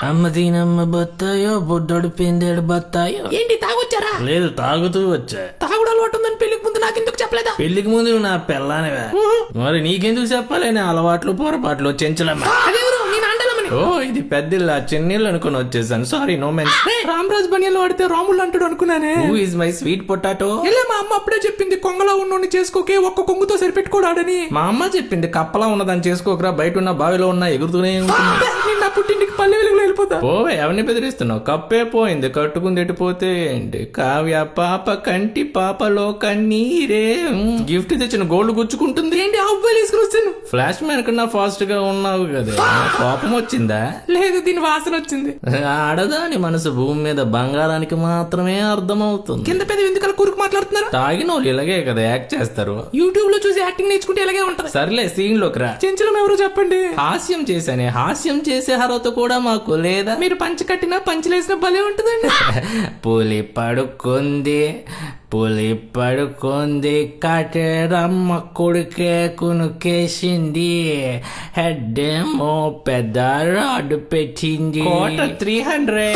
అమ్మ దీనమ్మ బత్తాయో బుడ్డోడు పిండేడు బత్తాయో. ఏంటి తాగొచ్చారా? లేదు, తాగుతూ వచ్చా. తాగుడు అలవాటు ఉందని పెళ్లికి ముందు నాకెందుకు చెప్పలేదా? పెళ్లికి ముందు నువ్వు నా పెళ్ళానివా? మరి నీకెందుకు చెప్పాలి నా అలవాట్లు పొరపాట్లు చెంచలమ్మ? అదెవరు? నేను అండలమని. ఓ ఇది పెద్దిల్ల చిన్నిళ్ళు అనుకుని వచ్చేసాను. Sorry, no mention. రామరాజు బనియాలు వాడితే రాములు అంటాడు అనుకున్నానే. Who is my sweet potato? ఇలా మా అమ్మ అప్పుడే చెప్పింది, కొంగలో ఉన్నోని చేసుకోకే, ఒక్క కొంగుతో సరిపెట్టుకోడాడని. మా అమ్మ చెప్పింది కప్పలా ఉన్నదాన్ని చేసుకోకరా, బయట ఉన్న బావిలో ఉన్న ఎగురుతూనే ఉంటుంది. నిన్న పుట్టింటికి పల్లె వెలుగులో వెళ్ళిపోతా. పోవే, ఎవరిని బెదిరిస్తున్నావు? కప్పే పోయింది, కట్టుకుంది ఎట్టిపోతే ఏంటి? కావ్య పాప కంటి పాపలో కన్నీరే. గిఫ్ట్ తెచ్చిన గోల్డ్ గుచ్చుకుంటుంది. ఏంటి అబ్బాయిలు తీసుకుని వస్తాను? ఫ్లాష్ మ్యాన్ కన్నా ఫాస్ట్ గా ఉన్నావు కదా, కోపం వచ్చిందా? లేదు, దీని వాసన వచ్చింది. ఆడదాని మనసు భూమి మీద బంగారానికి మాత్రమే అర్థమవుతుంది. కింద పెద్ద ఎందుకలా కూరుకు మాట్లాడుతున్నారు? తాగిన వాళ్ళు ఇలాగే కదా యాక్ట్ చేస్తారు. యూట్యూబ్ లో చూసి యాక్టింగ్ నేర్చుకుంటే ఇలాగే ఉంటది. సర్లే, సీన్ లోకి రా. చెంచలం ఎవరు చెప్పండి? హాస్యం చేశానే, హాస్యం చేసే అర్హత కూడా మాకు లేదా? మీరు పంచి కట్టినా పంచలేసిన భలే ఉంటుందండి. పులి పడుకుంది కటేరమ్మ కొడుకే కునుకేసింది, హెడ్ ఏమో పెద్ద రాడు పెట్టింది. 300